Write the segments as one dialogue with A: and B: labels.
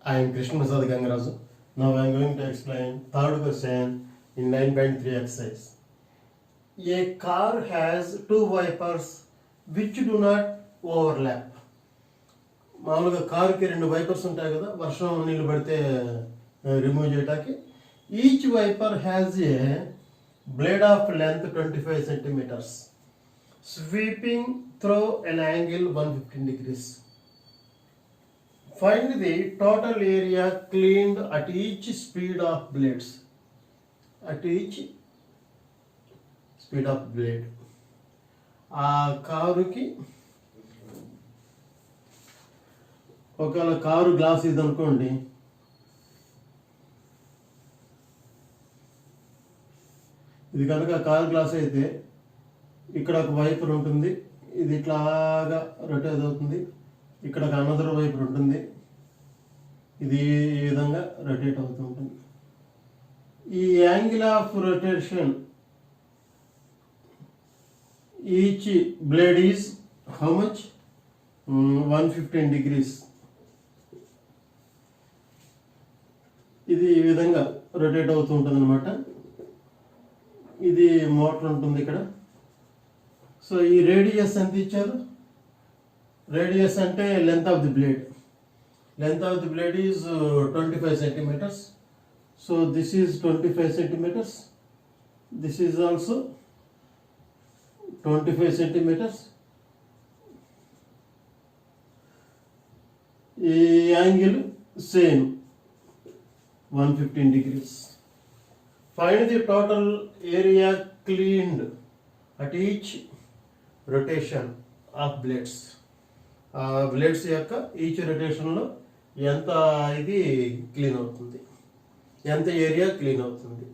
A: I am Krishna Prasad Gangaraju. Now I am going to explain third question in 9.3 exercise. A car has two wipers which do not overlap. మామూలుగా కారుకి రెండు wipers ఉంటాయి కదా, వర్షం నీళ్ళు పడితే remove చేయడానికి. Each wiper has a blade of length 25 centimeters sweeping through an angle 115 degrees. Find the total area cleaned at each speed of blades. At each speed of blade. ఆ కారుకి ఒకవేళ కారు గ్లాస్ ఇది అనుకోండి, ఇది కనుక car glass అయితే ఇక్కడ ఒక వైపర్ ఉంటుంది, ఇది ఇట్లాగా రొటేట్ అవుతుంది, ఇక్కడ ఒక అనదర్ వైపర్ ఉంటుంది, ఇది ఈ విధంగా రొటేట్ అవుతూ ఉంటుంది. ఈ angle of rotation each blade is how much 115 degrees. ఇది ఈ విధంగా రొటేట్ అవుతూ ఉంటుంది అనమాట. ఇది మోటార్ ఉంటుంది ఇక్కడ. సో ఈ రేడియస్ ఎంత ఇచ్చారు? రేడియస్ అంటే length of the blade. Length of the blade is 25 centimeters. So this is 25 centimeters. This is also 25 centimeters. The angle same 115 degrees. Find the total area cleaned at each rotation of blades. Blades యొక్క each రొటేషన్లో ఎంత ఇది clean అవుతుంది, ఎంత area clean అవుతుంది.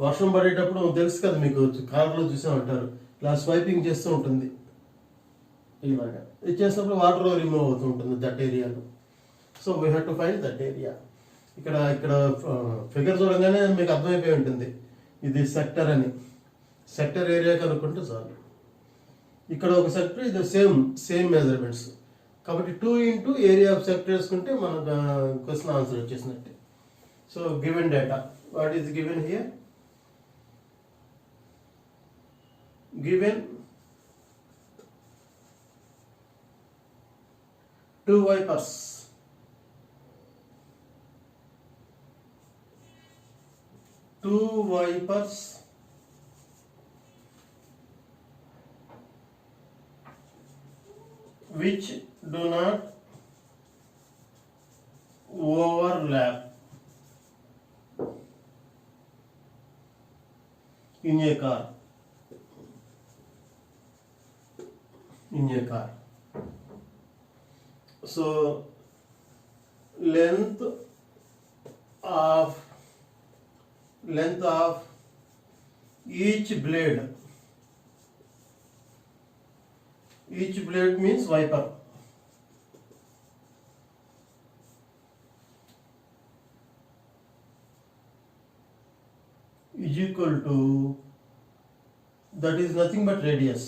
A: వర్షం పడేటప్పుడు తెలుసు కదా మీకు, కార్లో చూసే ఉంటారు, ఇలా స్వైపింగ్ చేస్తూ ఉంటుంది, ఇలాగా ఇది చేసినప్పుడు వాటర్ రిమూవ్ అవుతూ ఉంటుంది దట్ ఏరియాలో. So we have to find that area. ఇక్కడ ఇక్కడ ఫిగర్ చూడగానే మీకు అర్థమైపోయి ఉంటుంది ఇది సెక్టర్ అని. సెక్టర్ ఏరియా కనుక్కుంటే చాలు. ఇక్కడ ఒక సెక్టర్, ఇది సేమ్ మెజర్మెంట్స్ కాబట్టి 2 into ఏరియా ఆఫ్ సెక్టర్ వేసుకుంటే మనకు క్వశ్చన్ ఆన్సర్ వచ్చేసినట్టే. So given data, what is given here? Given 2 wipers, which do not overlap in a car. So length of each blade means wiper, is equal to, that is nothing but radius.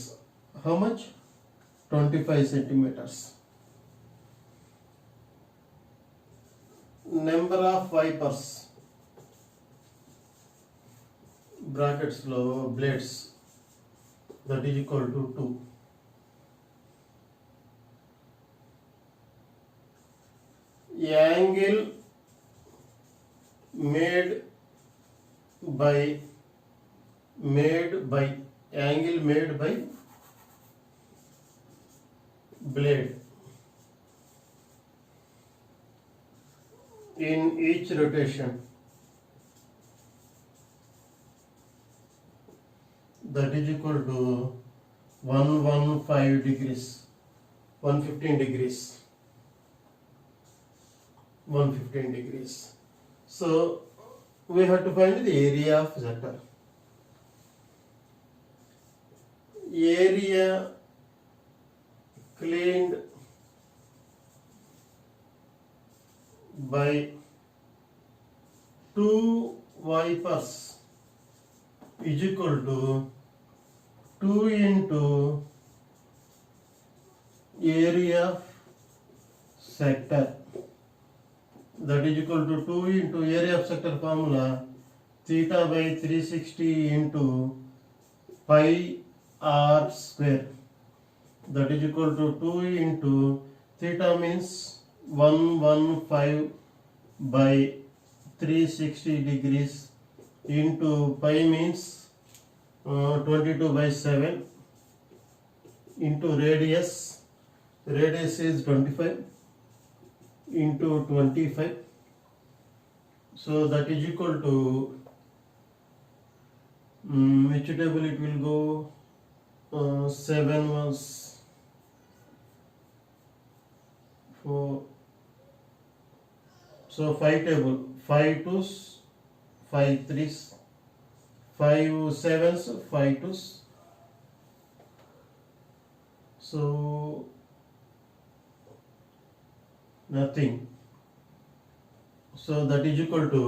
A: How much? 25 centimeters. Number of wipers, brackets lo blades, that is equal to 2. Angle made by blade in each rotation, that is equal to 115 degrees. 115 degrees. So we have to find the area of sector. Area cleaned by 2 wipers is equal to 2 into area sector. that is equal to 2 into area of sector formula theta by 360 into pi r square, that is equal to 2 into theta means 115 by 360 degrees into pi means 22 by 7 into radius is 25 into 25, so that is equal to which table it will go, 7 was 4, so 5 table, 5 twos, 5 threes, 5 sevens, 5 twos, so nothing, so that is equal to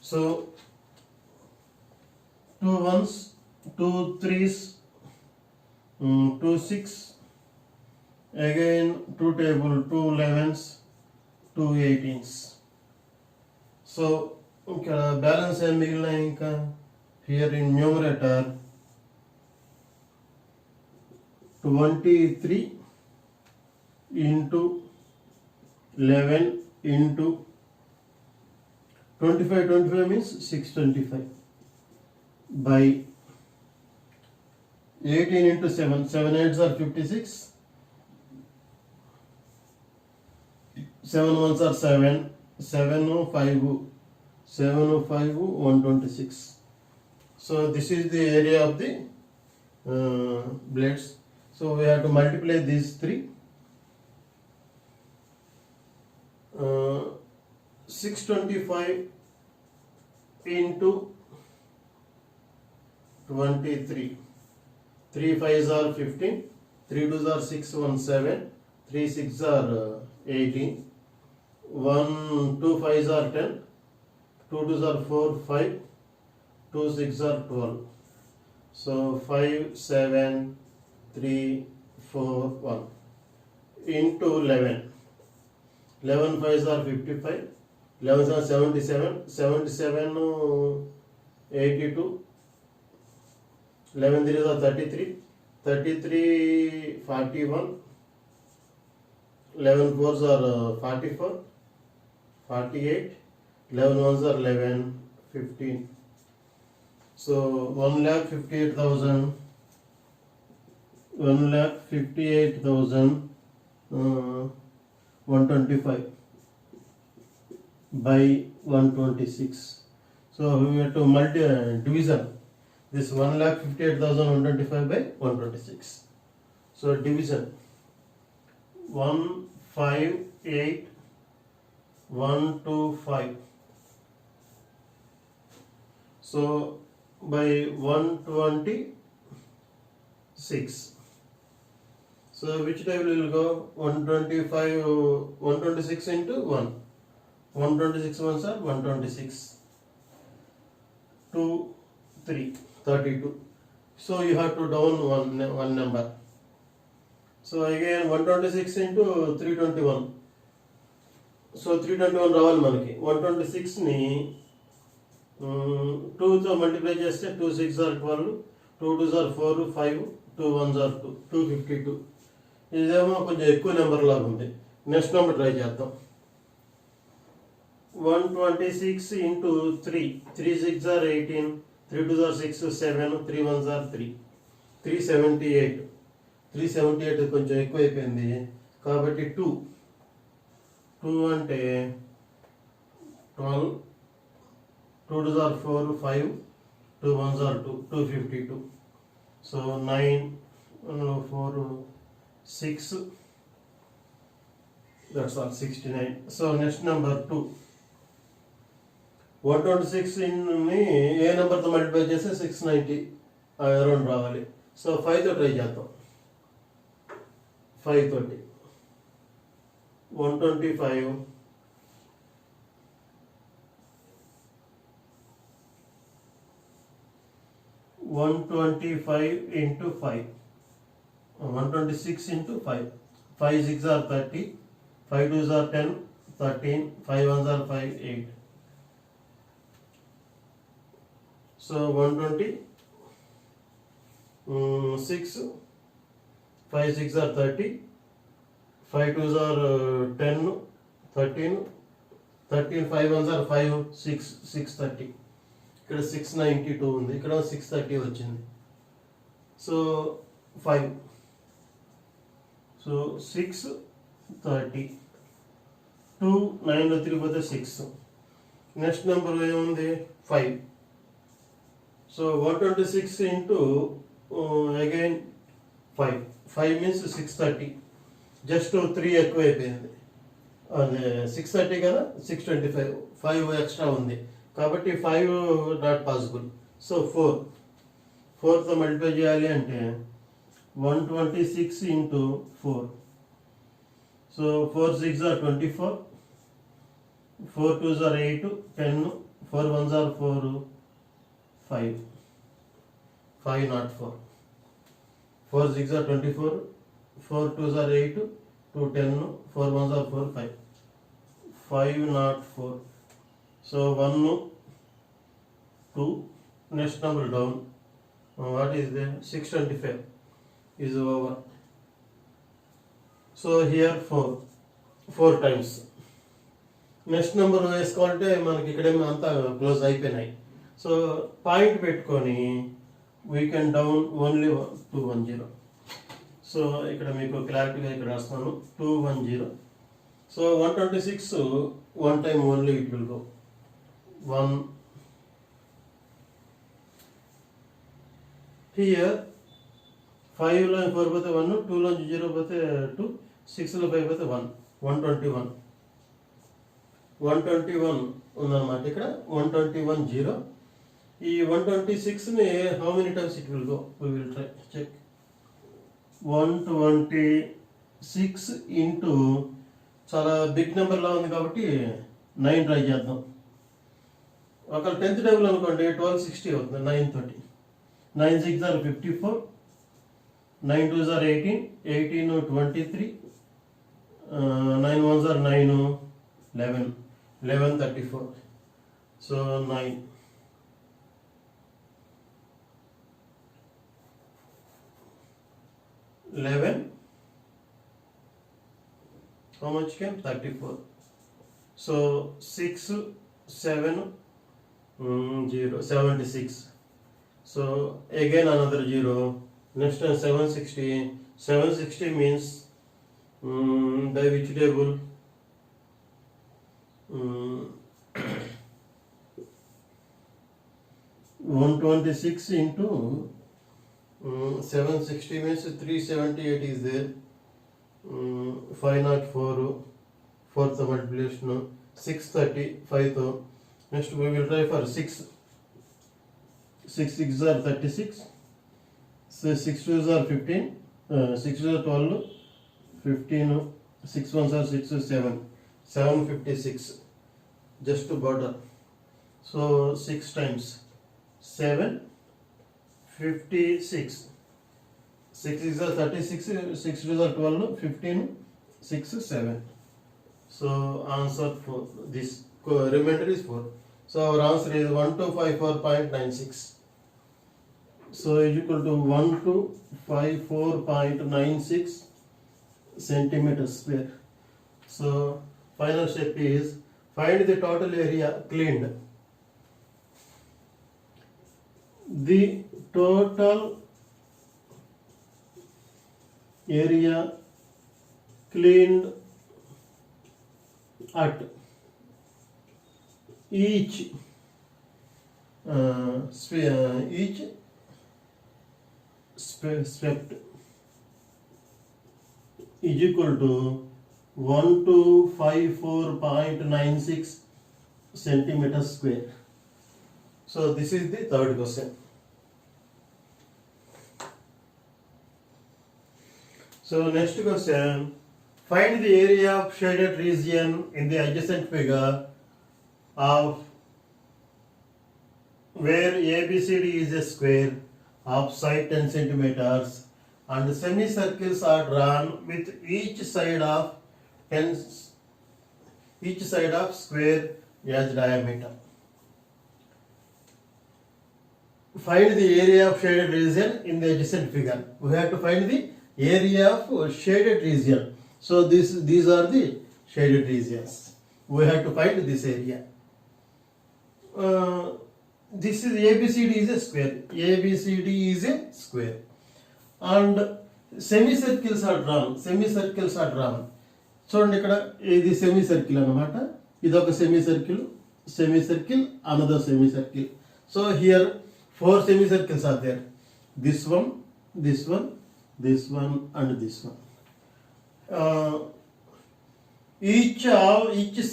A: so 2 ones, 2 threes, 2 6, again 2 table, 2 11s, 2 18s. So ఇంకా balance ఏం మిగిలినాయి, ఇంకా here in numerator 23 into 11 into 25 means 625 by 18 into 7, 7 8s are 56, 7 1s are 7, 7 5 126. So this is the area of the blades. So we have to multiply these three. 625 into 23. 3 5s are 15, 3 2s are 617, 3 6s are 18, 1 2 5s are 10, 2 2s are 4 5, 2 6 are 12. So 5 7 3 4 1 into 11. 11 5s are 55, 11s are 77, 77 82, 11 3s are 33, 33 41, 11 4s are 44, 48, 11 1s are 11, 15. So 1,58,000, 1,58,125 by 126. So we have to division this 1,58,125 by 126. So division 158,125. So by 126. So which table will go? 126 into 1. 126 ones are 126. 2, 3, 32. So you have to down one number. So again 126 into 321. So 321 రావాలి మనకి. 126 ని 2 తో multiply చేస్తే 2 6 are 12, 2 2s are 4 5, 2 1s are 2, 252. ఇదేమో కొంచెం ఎక్కువ number లాగా ఉంది. నెక్స్ట్ నెంబర్ ట్రై చేద్దాం. 126 into 3, 3 6 are 18, 3 2s are 6 7, 3 1s are 3, 378. 378 కొంచెం ఎక్కువ అయిపోయింది కాబట్టి 2 అంటే 12, 2 2s are 4 5, 2 1s are 2, 252. So 9 4 6, that's all 69. So next number 2. 126 ని ఏ నెంబర్తో మల్టిప్లై చేస్తే 690 అరౌండ్ రావాలి. సో 5 తో ట్రై చేద్దాం. 5 తోటి 125 125 into 5. 126 into 5. 5 6 are 30. 5 2s are 10. 13. 5 1s are 5. 8. So 126. 5 6 are 30. 5 2s are 10. 13. 13 5 1s are 5. 6 630. ఇక్కడ 692 ఉంది, ఇక్కడ 630 వచ్చింది. So 5, so 630, 2 9లో తిరిగిపోతే 6. నెక్స్ట్ నెంబర్ ఏముంది 5. So 126 into again 5. 5 means 630, just 3 ఎక్కువ అయిపోయింది. అదే 630 కదా, 625, 5 ఎక్స్ట్రా ఉంది కాబట్టి 5 నాట్ పాసిబుల్. సో 4తో మల్టిప్లై చేయాలి అంటే 126 into 4. So 4 6 are 24. 4 2s are 8, 10. 4 1s are 4, 5. 5 not 4. 4 6 are 24. 4 2s are 8, 2 10. 4 1s are 4, 5. 5 not 4. So 1 2. Next number down. What is there? 625 is over. So here 4 times. Next number వేసుకోవాలంటే మనకి ఇక్కడేమో అంతా close అయిపోయినాయి. So point పెట్టుకొని we can down only 210. So ఇక్కడ మీకు క్లారిటీగా ఇక్కడ రాస్తాను 210. So 126 1 time only it will go. 1 here 5లో 4 పోతే 1, 2లో 0 పోతే 2, 6లో 5 పోతే 1. 121 ఉందన్నమాట. ఇక్కడ 121 0. ఈ 126ని how many times it will go, we will try check. 126 into చాలా బిగ్ నెంబర్లా ఉంది కాబట్టి 9 ట్రై చేద్దాం. ఒకవేళ 10th టేబుల్ అనుకోండి 1260 అవుతుంది 9 తోటి. 9 6 are 54. 9 2s are 18. 18 23. 9 1s are 9. 11. 11 34. So 9. 11. How much came? 34. So 6 7 0 76. So again another 0. Next time 760. 760 means by which table? 126 into 760 means 378 is there. 504, 4th multiplication. 630, 5th. Next we will try for 6. 6 6 are 36. So 6 2s are 15. 6 2s are 12. 15. 6 1s are 6 7. 756. Just to border. So 6 times 7 56. 6 is 36. 6 2s are 12. 15. 6 7. So answer for this remainder is 4. So our answer is 1254.96. So is equal to 1254.96 centimeters square. So final step is find the total area cleaned. The total area cleaned at each swept is equal to 1254.96 centimeters square. So this is the third question. So next question, find the area of shaded region in the adjacent figure of where ABCD is a square of side 10 centimeters and semicircles are drawn with each side of 10 each side of square as diameter. Find the area of shaded region in the adjacent figure. We have to find the area of shaded region. So these are the shaded regions. We have to find this area. This is ABCD is a square. ABCD is a square. And semicircles are drawn. Semicircles are drawn. చూడండి ఇక్కడ ఇది semi circle అనమాట. ఇది ఒక semi circle, another semi circle. So here 4 semicircles are there. This one, this one, this one, and this one. Each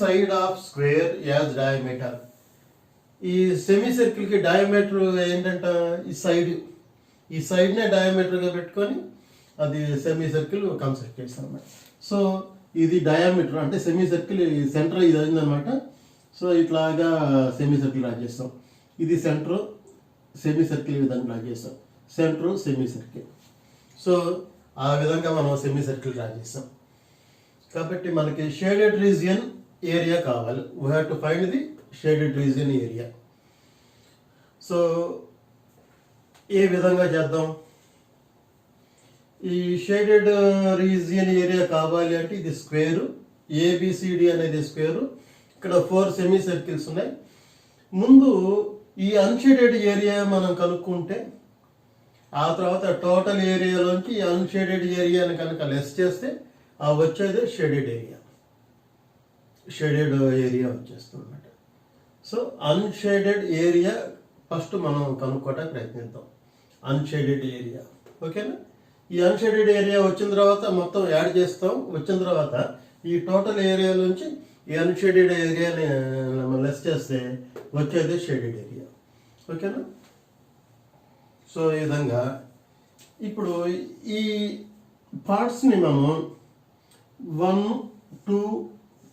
A: side of square has diameter. ఈ semi circle కి diameter ఏంటంటే ఈ సైడ్ నే diameter గా పెట్టుకొని అది సెమీ సర్కిల్ కన్స్ట్రక్ట్ చేస్తాం అన్నమాట. సో ఇది డయామీటర్ అంటే సెమీ సర్కిల్ సెంటర్ ఇది అయిందనమాట. సో ఇట్లాగా సెమీ సర్కిల్ డ్రా చేస్తాం. ఇది సెంటర్ సెమీ సర్కిల్ విధంగా డ్రా చేస్తాం. Centre semi circle. సో ఆ విధంగా మనం సెమీ సర్కిల్ డ్రా చేస్తాం. కాబట్టి మనకి షేడెడ్ రీజియన్ ఏరియా కావాలి. We have to find the shaded region area. So ఏ విధంగా చేద్దాం? ఈ షేడెడ్ రీజియన్ ఏరియా కావాలి అంటే ఇది స్క్వేరు, ఏబిసిడి అనేది స్క్వేరు. ఇక్కడ 4 సెమీ సర్కిల్స్ ఉన్నాయి. ముందు ఈ అన్షేడెడ్ ఏరియా మనం కనుక్కుంటే ఆ తర్వాత టోటల్ ఏరియాలోంచి ఈ అన్షేడెడ్ ఏరియాని కనుక లెస్ చేస్తే ఆ వచ్చేదే షేడెడ్ ఏరియా. షేడెడ్ ఏరియా వచ్చేస్తుంది అన్నమాట. సో అన్షేడెడ్ ఏరియా ఫస్ట్ మనం కనుక్కోవడానికి ప్రయత్నిద్దాం. అన్షేడెడ్ ఏరియా ఓకేనా. ఈ అన్షేడెడ్ ఏరియా వచ్చిన తర్వాత మొత్తం యాడ్ చేస్తాం. వచ్చిన తర్వాత ఈ టోటల్ ఏరియాలోంచి ఈ అన్షేడెడ్ ఏరియాని లెస్ చేస్తే వచ్చేది షేడెడ్ ఏరియా ఓకేనా. సో ఈ విధంగా ఇప్పుడు ఈ పార్ట్స్ని మనం 1, 2,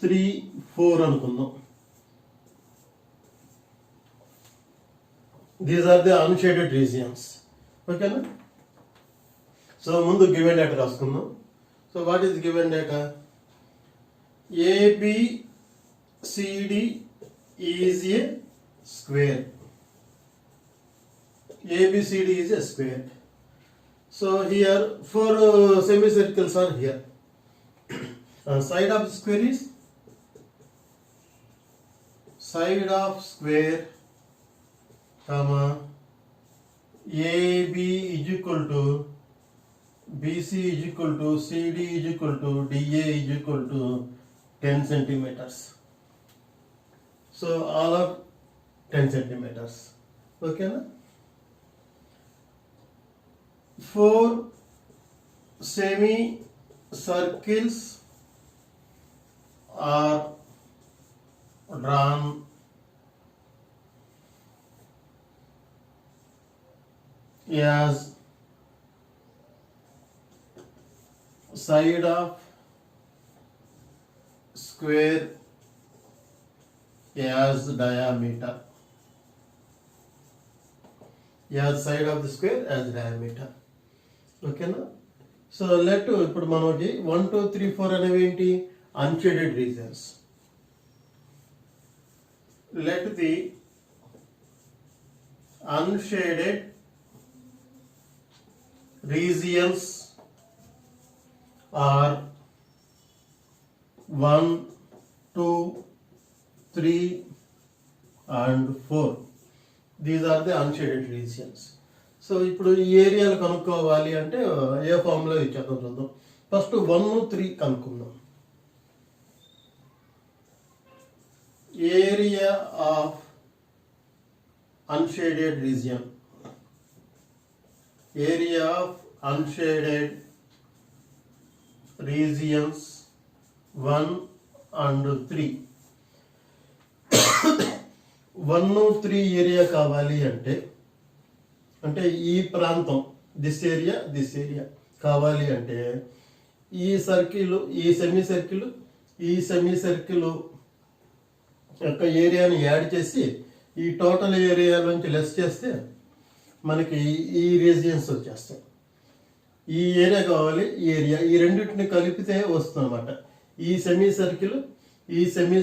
A: 3, 4 అనుకుందాం. These are the unshaded regions ఓకేనా. సో ముందు గివెన్ డేటా రాసుకుందాం. So what is given data? ABCD is a square. ABCD is a square. So here 4 semicircles are here. Side of square is side of square, comma AB is equal to BC is equal to CD is equal to DA is equal to 10 centimeters. So all are 10 centimeters. Okay na? 4 semicircles are drawn as side of square as diameter. As side of the square as diameter. ఓకేనా. So let ఇప్పుడు మనకి 1, 2, 3, 4 అనేవి ఏంటి? Unshaded regions. Let the unshaded regions are 1, 2, 3 and 4. These are the unshaded regions. So ఇప్పుడు ఈ ఏరియాలు కనుక్కోవాలి అంటే ఏ ఫార్ములా ఇచ్చేద్దాం చూద్దాం. ఫస్ట్ 1, 3 కనుక్కుందాం. Area of unshaded region. Area of unshaded regions 1 and 3. 1, 3 area కావాలి అంటే ఈ ప్రాంతం దిస్ ఏరియా కావాలి అంటే ఈ సర్కిల్, ఈ సెమీ సర్కిల్ యొక్క ఏరియాని యాడ్ చేసి ఈ టోటల్ ఏరియా నుంచి లెస్ చేస్తే మనకి ఈ రీజియన్స్ వచ్చేస్తాయి. ఈ ఏరియా కావాలి, ఈ ఏరియా, ఈ రెండింటిని కలిపితే వస్తుంది అనమాట. ఈ సెమీ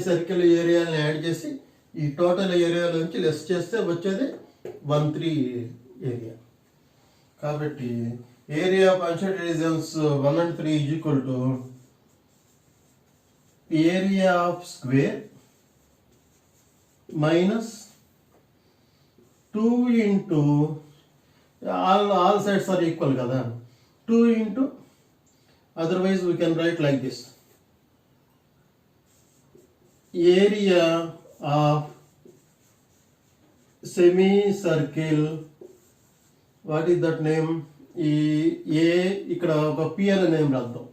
A: సర్కిల్ ఏరియాని యాడ్ చేసి ఈ టోటల్ ఏరియాలోంచి లెస్ చేస్తే వచ్చేది 1/3 ఏరియా. కాబట్టి area of unshaded regions 1 and 3 is equal to area of square minus 2 into all sides are equal kada, 2 into, otherwise we can write like this, area of semicircle, what is that name, ఈ ఏ ఇక్కడ ఒక P అనే name రాద్దాం,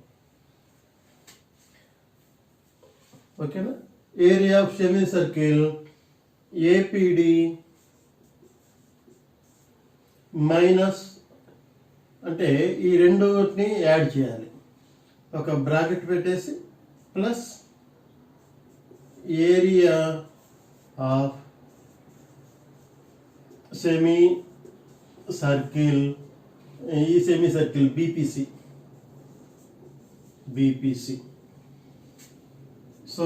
A: ఓకేనా. Area of semi circle APD minus, అంటే ఈ రెండుని add చేయాలి, ఒక బ్రాకెట్ పెట్టేసి plus area of semi circle, ఈ semi circle BPC. So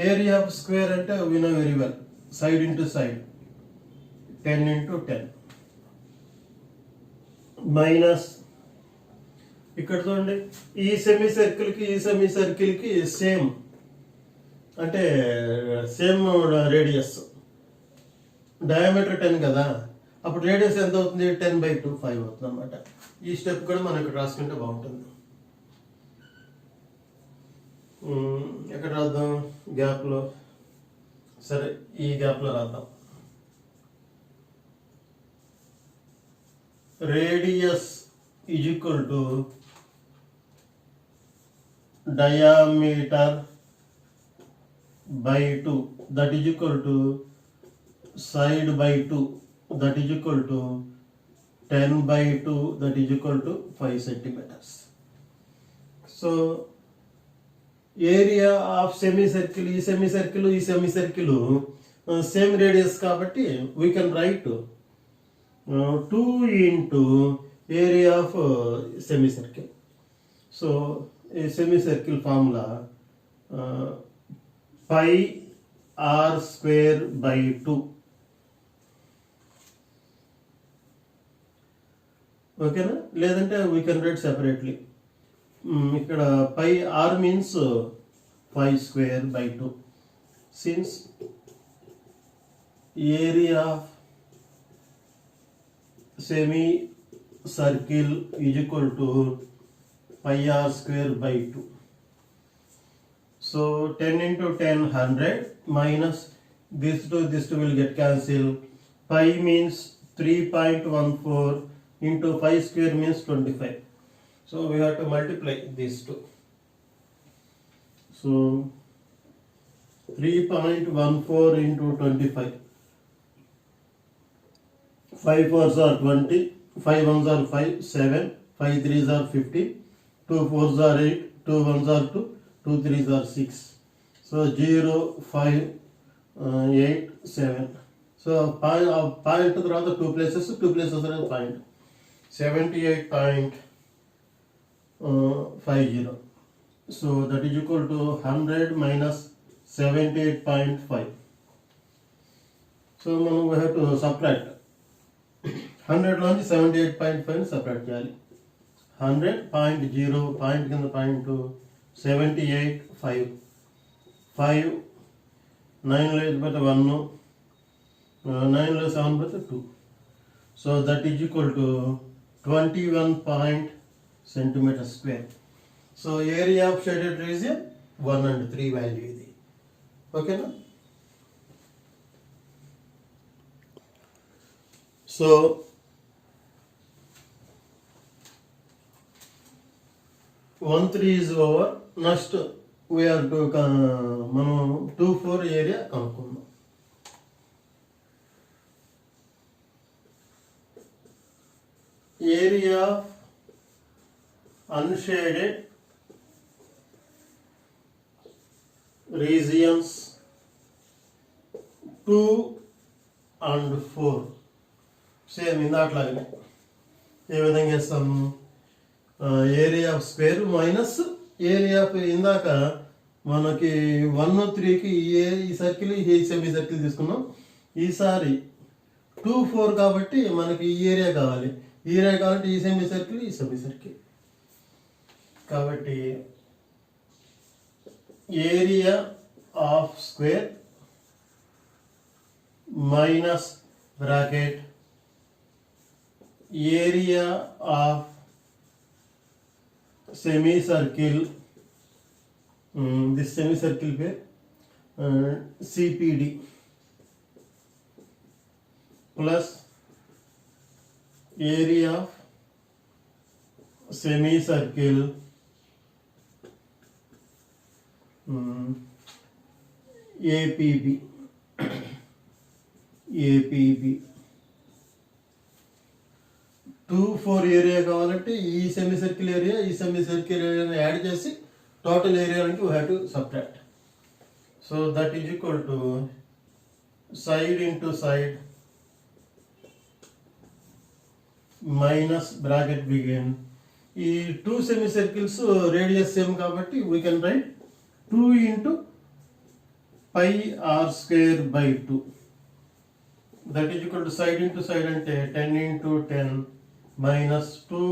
A: area of square అంటే we know very well, side into side 10 into 10 minus, ఇక్కడ చూడండి ఈ సెమీ సర్కిల్కి సేమ్, అంటే సేమ్ రేడియస్, డయామీటర్ 10 కదా, అప్పుడు రేడియస్ ఎంత అవుతుంది, 10/2 5 అవుతుంది అనమాట. ఈ స్టెప్ కూడా మనం ఇక్కడ రాసుకుంటే బాగుంటుంది. ఎక్కడ రాద్దాం, గ్యాప్లో, సరే ఈ గ్యాప్లో రాద్దాం. Radius is equal to diameter by 2, that is equal to side by 2, that is equal to 10/2, that is equal to 5 centimeters. So area of semi circle, ఈ సెమీ సర్కిల్ సేమ్ రేడియస్ కాబట్టి we can write 2 into area of semi circle. So ఈ semi circle formula πr²/2, ఓకేనా. లేదంటే we can right separately. ఇక్కడ πr means 5²/2, since area of semi circle is equal to πr²/2. So 10 into 10 100 minus this two will get cancelled. Pi means 3.14 into 5² means 25. So we have to multiply these two. So 3.14 into 25. 5 4s are 20, 5 1s are 5, 7, 5 3s are 15, 2 4s are 8, 2 1s are 2, 2 3s are 6. So 0, 5, 8, 7. So point to the 2 places are point. 78.50. So that is equal to 100 minus 78.5. So we have to subtract 100 loంచి 78.5 subtract చేయాలి. 100.0 point కింద point 78.5 5 9 లో 1 9 లో 7 by 2. So that is equal to 21 centimeter square. So area of shaded region 1 and 3 value ఇది, ఓకేనా. So 1/3 is over. Next we are to మనం 2/4 area కనుక్కుందాం. Area unshaded regions 2 and 4 same ఇందాట్లాగానే ఏ విధంగా చేస్తాము, area of square minus area of ఇందాక మనకి 1 3కి ఈ సర్కిల్ ఈ సెమీ సర్కిల్ తీసుకున్నాం. ఈసారి 2 4 కాబట్టి మనకి ఈ ఏరియా కావాలి. ఈ ఏరియా కావాలంటే ఈ సెమీ సర్కిల్ ఈ సెమీ సర్కిల్. కాబట్టి area of square minus bracket area of semicircle, this semicircle पे CPD plus area of semicircle APB APB 2 4 area కావాలంటే ఈ సెమీ సర్కిల్ ఏరియా ఈ సెమీ సర్కిల్ ఏరియాని యాడ్ చేసి టోటల్ ఏరియా నుంచి we have to subtract. So that is equal to side into side minus bracket begin. ఈ 2 semi circles radius same కాబట్టి we can write 2 into pi R square by 2. That is equal to side into side అంటే 10 into 10 minus 2,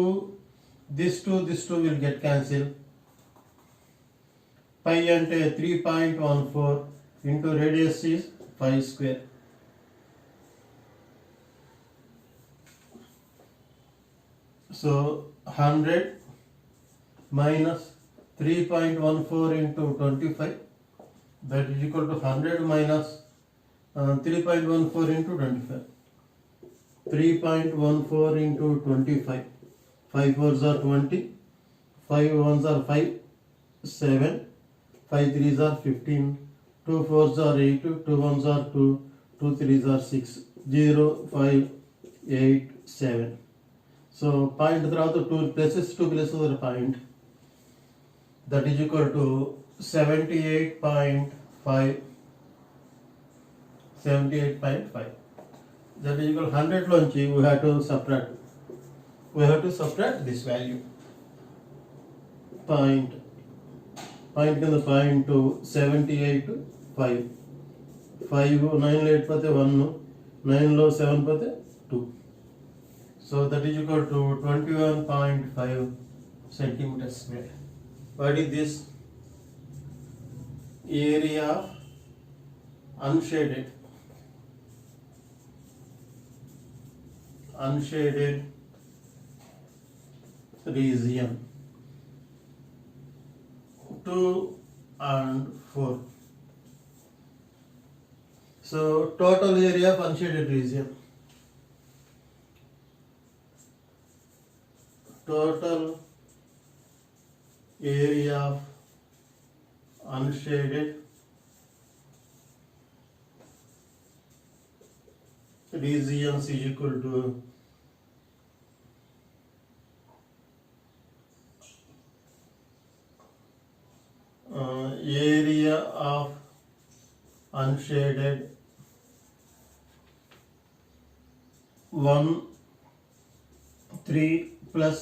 A: this 2 will get cancelled. Pi ante 3.14 into radius is 5 square. So 100 minus 3.14 into 25, that is equal to 100 minus 3.14 into 25. 3.14 into 25, 5 4s are 20, 5 1s are 5, 7, 5 3s are 15, 2 4s are 8, 2 1s are 2, 2 3s are 6, 0 5 8 7. So point తర్వాత 2 places are point, that is equal to 78.5. That is equal to 100 lonchi we have to subtract this value. Point కింద point 78 5 5 9 లో 8 పోతే 1 9 లో 7 పోతే 2. So that is equal to 21.5 centimeters square. What is this? Area of unshaded region 2 and 4. So total area of unshaded region, total area of unshaded regions is equal to area of unshaded 1 3 plus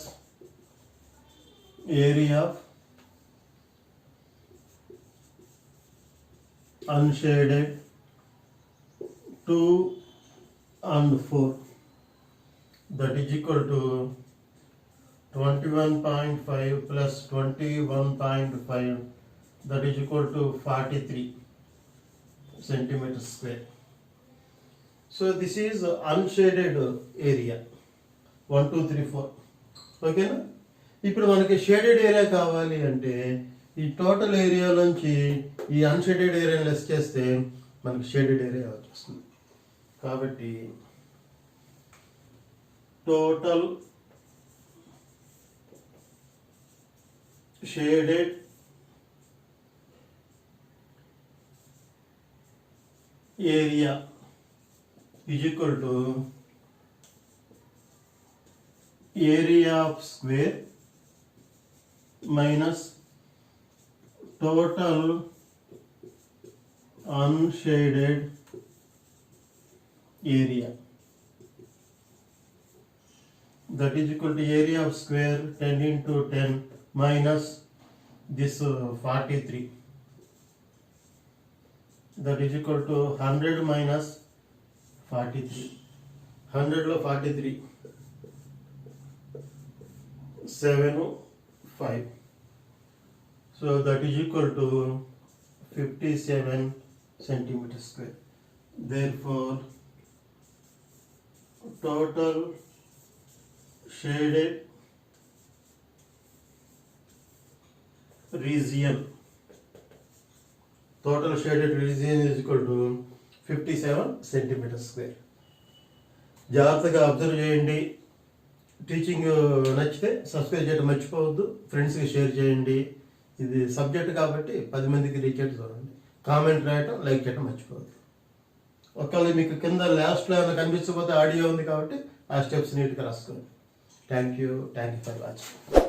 A: area of unshaded 2 and 4, that is equal to 21.5 plus 21.5, that is equal to 43 centimeters square. So this is unshaded area 1 2 3 4. ఓకేనా? ఇప్పుడు మనకి shaded area కావాలి అంటే ఈ total area నుంచి ఈ unshaded ఏరియాని less చేస్తే మనకి షేడెడ్ ఏరియా వచ్చేస్తుంది. కాబట్టి total shaded area is equal to area of square minus total unshaded area, that is equal to area of square 10 into 10 minus this 43, that is equal to 100 minus 43. 100 లో 43 7 5, so that is equal to 57 centimeters square. Therefore total shaded region is equal to 57 centimeters square. జాగ్రత్తగా observe చేయండి. Teaching నచ్చితే subscribe చేయడం మర్చిపోవద్దు. ఫ్రెండ్స్కి share చేయండి. ఇది subject కాబట్టి 10 మందికి రీచ్ అయ్యి చూడండి. కామెంట్ రాయటం, లైక్ చేయడం మర్చిపోవద్దు. ఒకవేళ మీకు కింద లాస్ట్లో ఏమైనా కనిపించకపోతే ఆడియో ఉంది కాబట్టి ఆ స్టెప్స్ నీట్గా రాసుకోండి. Thank you for watching.